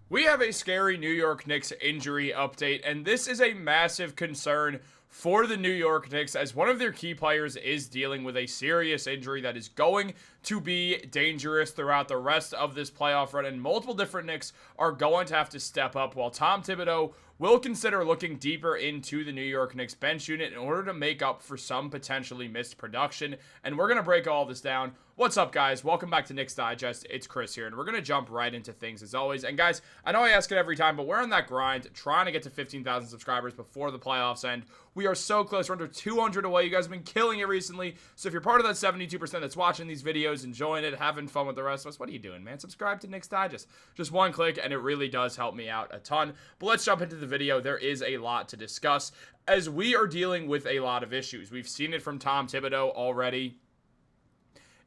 We have a scary New York Knicks injury update, and this is a massive concern for the New York Knicks as one of their key players is dealing with a serious injury that is going to be dangerous throughout the rest of this playoff run, and multiple different Knicks are going to have to step up while Tom Thibodeau will consider looking deeper into the New York Knicks bench unit in order to make up for some potentially missed production, and we're going to break all this down. What's up, guys? Welcome back to Knicks Digest. It's Chris here, and we're going to jump right into things as always. And guys, I know I ask it every time, but we're on that grind trying to get to 15,000 subscribers before the playoffs end. We are so close. We're under 200 away. You guys have been killing it recently. So if you're part of that 72% that's watching these videos, enjoying it, having fun with the rest of us, what are you doing, man? Subscribe to Knicks Digest. Just one click, and it really does help me out a ton. But let's jump into the video. There is a lot to discuss as we are dealing with a lot of issues. We've seen it from Tom Thibodeau already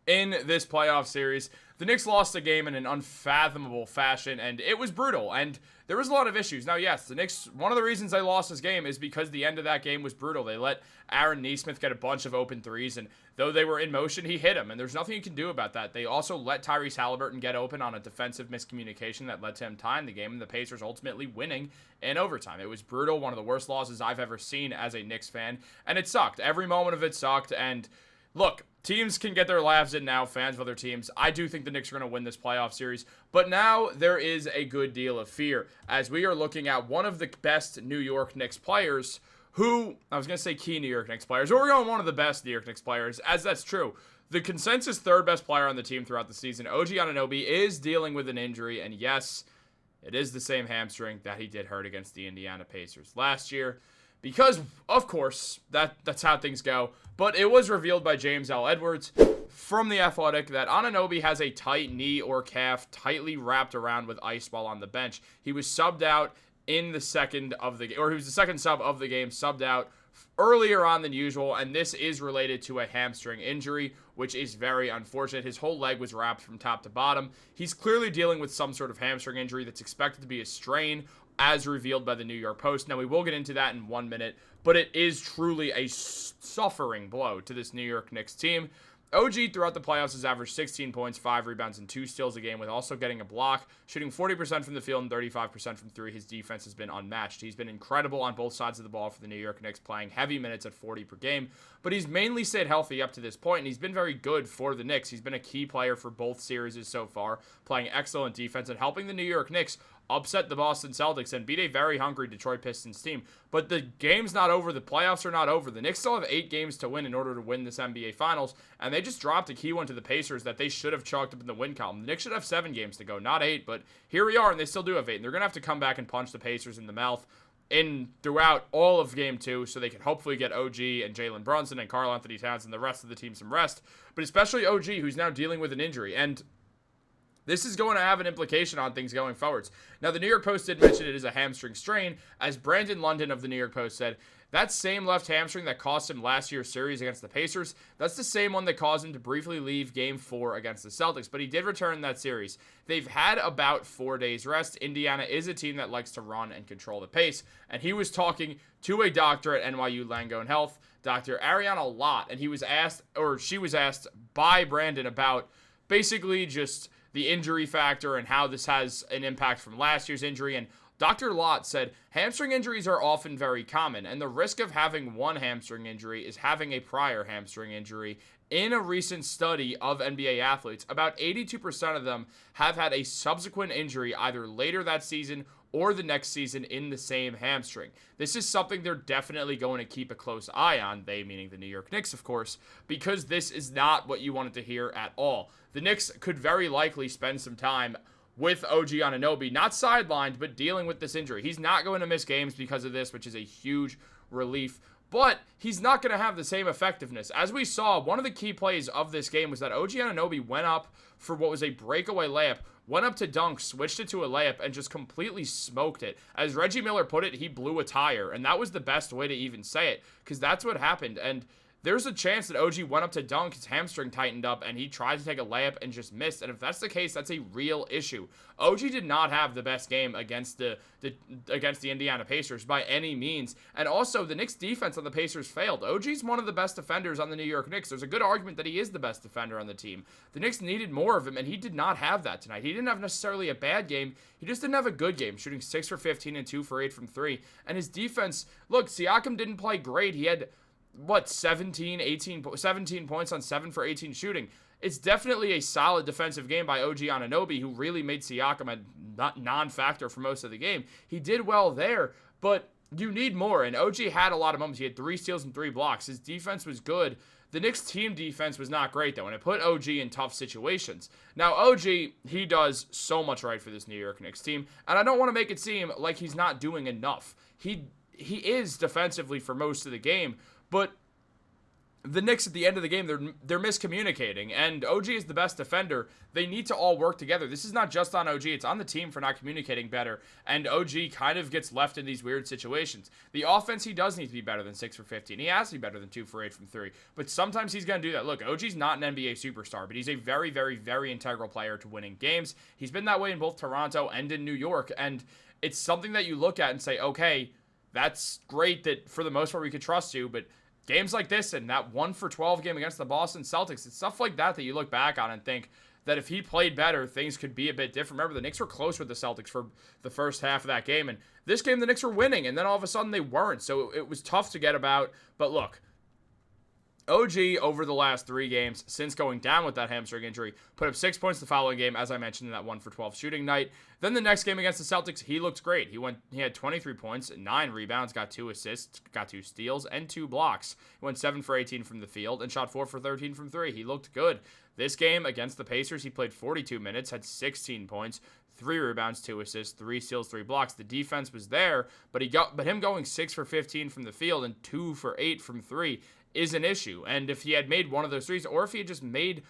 in this playoff series. The Knicks lost the game in an unfathomable fashion, and it was brutal, and there was a lot of issues. Now, yes, the Knicks, one of the reasons they lost this game is because the end of that game was brutal. They let Aaron Nesmith get a bunch of open threes, and though they were in motion, he hit them, and there's nothing you can do about that. They also let Tyrese Haliburton get open on a defensive miscommunication that led to him tying the game, and the Pacers ultimately winning in overtime. It was brutal, one of the worst losses I've ever seen as a Knicks fan, and it sucked. Every moment of it sucked, and look, teams can get their laughs in now, fans of other teams. I do think the Knicks are going to win this playoff series, but now there is a good deal of fear as we are looking at one of the best New York Knicks players who, I was going to say key New York Knicks players, but we're going one of the best New York Knicks players, as that's true. The consensus third best player on the team throughout the season, OG Anobi, is dealing with an injury, and yes, it is the same hamstring that he did hurt against the Indiana Pacers last year. Because, of course, that's how things go. But it was revealed by James L. Edwards from The Athletic that Anunoby has a tight knee or calf tightly wrapped around with ice while on the bench. He was subbed out in the second of the game, or he was the second sub of the game, subbed out earlier on than usual, and this is related to a hamstring injury, which is very unfortunate. His whole leg was wrapped from top to bottom. He's clearly dealing with some sort of hamstring injury that's expected to be a strain, as revealed by the New York Post. Now, we will get into that in 1 minute, but it is truly a suffering blow to this New York Knicks team. OG throughout the playoffs has averaged 16 points, 5 rebounds, and 2 steals a game, with also getting a block, shooting 40% from the field and 35% from three. His defense has been unmatched. He's been incredible on both sides of the ball for the New York Knicks, playing heavy minutes at 40 per game, but he's mainly stayed healthy up to this point, and he's been very good for the Knicks. He's been a key player for both series so far, playing excellent defense and helping the New York Knicks upset the Boston Celtics and beat a very hungry Detroit Pistons team. But the game's not over. The playoffs are not over. The Knicks still have 8 games to win in order to win this NBA Finals, and they just dropped a key one to the Pacers that they should have chalked up in the win column. The Knicks should have 7 games to go, not 8, but here we are, and they still do have 8, and they're going to have to come back and punch the Pacers in the mouth throughout all of Game 2 so they can hopefully get OG and Jalen Brunson and Karl-Anthony Towns and the rest of the team some rest, but especially OG, who's now dealing with an injury, and this is going to have an implication on things going forwards. Now, the New York Post did mention it is a hamstring strain. As Brandon London of the New York Post said, that same left hamstring that cost him last year's series against the Pacers, that's the same one that caused him to briefly leave Game 4 against the Celtics, but he did return that series. They've had about 4 days rest. Indiana is a team that likes to run and control the pace, and he was talking to a doctor at NYU Langone Health, Dr. Ariana Lott, and she was asked by Brandon about basically just the injury factor and how this has an impact from last year's injury. And Dr. Lott said, hamstring injuries are often very common, and the risk of having one hamstring injury is having a prior hamstring injury. In a recent study of NBA athletes, about 82% of them have had a subsequent injury either later that season or the next season in the same hamstring. This is something they're definitely going to keep a close eye on, they meaning the New York Knicks, of course, because this is not what you wanted to hear at all. The Knicks could very likely spend some time with OG Anunoby, not sidelined, but dealing with this injury. He's not going to miss games because of this, which is a huge relief, but he's not going to have the same effectiveness. As we saw, one of the key plays of this game was that OG Anunoby went up for what was a breakaway layup, went up to dunk, switched it to a layup, and just completely smoked it. As Reggie Miller put it, he blew a tire, and that was the best way to even say it, because that's what happened. And there's a chance that OG went up to dunk, his hamstring tightened up, and he tried to take a layup and just missed. And if that's the case, that's a real issue. OG did not have the best game against the Indiana Pacers by any means. And also, the Knicks defense on the Pacers failed. OG's one of the best defenders on the New York Knicks. There's a good argument that he is the best defender on the team. The Knicks needed more of him, and he did not have that tonight. He didn't have necessarily a bad game. He just didn't have a good game, shooting 6 for 15 and 2 for 8 from 3. And his defense, look, Siakam didn't play great. He had 17 points on 7 for 18 shooting. It's definitely a solid defensive game by OG Anobi, who really made Siakam a non-factor for most of the game. He did well there, but you need more, and OG had a lot of moments. He had 3 steals and 3 blocks. His defense was good. The Knicks team defense was not great, though, and it put OG in tough situations. Now, OG, he does so much right for this New York Knicks team, and I don't want to make it seem like he's not doing enough. He is defensively for most of the game, but the Knicks at the end of the game, they're miscommunicating, and OG is the best defender. They need to all work together. This is not just on OG, it's on the team for not communicating better, and OG kind of gets left in these weird situations. The offense, he does need to be better than 6 for 15. He has to be better than 2 for 8 from 3, but sometimes he's going to do that. Look, OG's not an NBA superstar, but he's a very, very, very integral player to winning games. He's been that way in both Toronto and in New York, and it's something that you look at and say, okay, that's great that for the most part we could trust you, but games like this and that 1 for 12 game against the Boston Celtics, it's stuff like that you look back on and think that if he played better, things could be a bit different. Remember, the Knicks were close with the Celtics for the first half of that game, and this game the Knicks were winning, and then all of a sudden they weren't, so it was tough to get about. But look, OG over the last 3 games since going down with that hamstring injury put up 6 points the following game, as I mentioned, in that 1 for 12 shooting night. Then the next game against the Celtics, he looked great. He had 23 points, 9 rebounds, got 2 assists, got 2 steals, and 2 blocks. He went 7 for 18 from the field and shot 4 for 13 from 3. He looked good. This game against the Pacers, he played 42 minutes, had 16 points, 3 rebounds, 2 assists, 3 steals, 3 blocks. The defense was there, but him going 6 for 15 from the field and 2 for 8 from 3 is an issue. And if he had made one of those threes, or if he had just made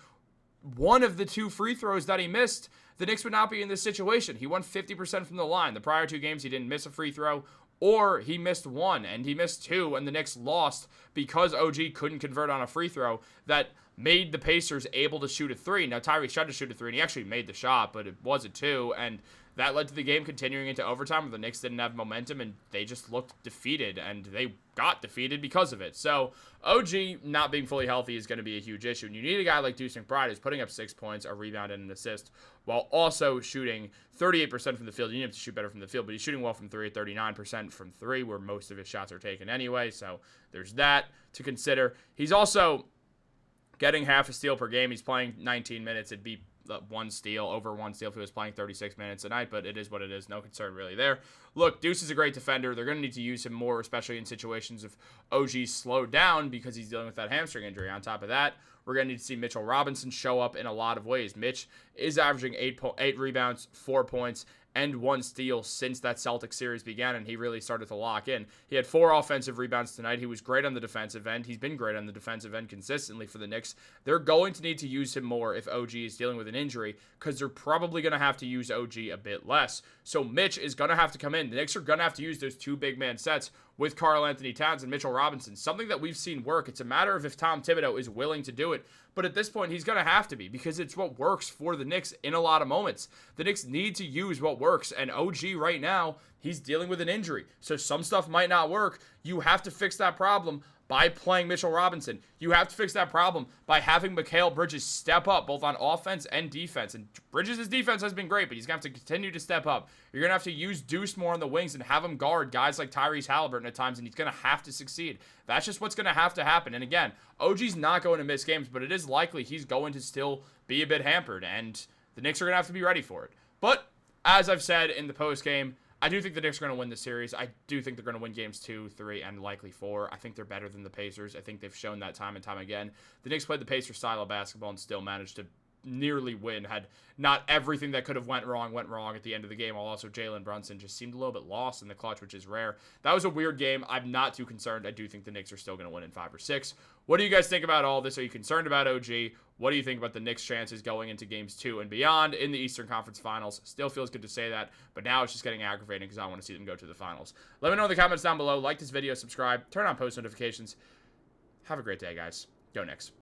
one of the 2 free throws that he missed, the Knicks would not be in this situation. He won 50% from the line. The prior 2 games, he didn't miss a free throw, or he missed 1, and he missed 2, and the Knicks lost because OG couldn't convert on a free throw that made the Pacers able to shoot a 3. Now, Tyrese tried to shoot a 3, and he actually made the shot, but it was a 2, and that led to the game continuing into overtime where the Knicks didn't have momentum, and they just looked defeated, and they got defeated because of it. So OG not being fully healthy is going to be a huge issue, and you need a guy like Deuce McBride who's putting up 6 points, a rebound, and an assist, while also shooting 38% from the field. You need him to shoot better from the field, but he's shooting well from 3 at 39% from 3, where most of his shots are taken anyway, so there's that to consider. He's also getting half a steal per game. He's playing 19 minutes. It'd be over 1 steal if he was playing 36 minutes a night, but it is what it is. No concern really there. Look, Deuce is a great defender. They're going to need to use him more, especially in situations if OG's slowed down because he's dealing with that hamstring injury. On top of that, we're going to need to see Mitchell Robinson show up in a lot of ways. Mitch is averaging 8 rebounds, 4 points, and 1 steal since that Celtics series began, and he really started to lock in. He had 4 offensive rebounds tonight. He was great on the defensive end. He's been great on the defensive end consistently for the Knicks. They're going to need to use him more if OG is dealing with an injury, because they're probably going to have to use OG a bit less. So Mitch is going to have to come in. The Knicks are going to have to use those 2 big man sets with Karl-Anthony Towns and Mitchell Robinson, something that we've seen work. It's a matter of if Tom Thibodeau is willing to do it, but at this point, he's going to have to be, because it's what works for the Knicks in a lot of moments. The Knicks need to use what works, and OG right now, he's dealing with an injury, so some stuff might not work. You have to fix that problem by playing Mitchell Robinson. You have to fix that problem by having Mikal Bridges step up both on offense and defense. And Bridges' defense has been great, but he's going to have to continue to step up. You're going to have to use Deuce more on the wings and have him guard guys like Tyrese Halliburton at times, and he's going to have to succeed. That's just what's going to have to happen. And again, OG's not going to miss games, but it is likely he's going to still be a bit hampered, and the Knicks are going to have to be ready for it. But as I've said in the postgame, I do think the Knicks are going to win this series. I do think they're going to win games 2, 3, and likely 4. I think they're better than the Pacers. I think they've shown that time and time again. The Knicks played the Pacers style of basketball and still managed to nearly win. Had not everything that could have went wrong at the end of the game. While also Jalen Brunson just seemed a little bit lost in the clutch, which is rare. That was a weird game. I'm not too concerned. I do think the Knicks are still going to win in 5 or 6. What do you guys think about all this? Are you concerned about OG? What do you think about the Knicks' chances going into games 2 and beyond in the Eastern Conference Finals? Still feels good to say that, but now it's just getting aggravating because I want to see them go to the finals. Let me know in the comments down below. Like this video, subscribe, turn on post notifications. Have a great day, guys. Go Knicks.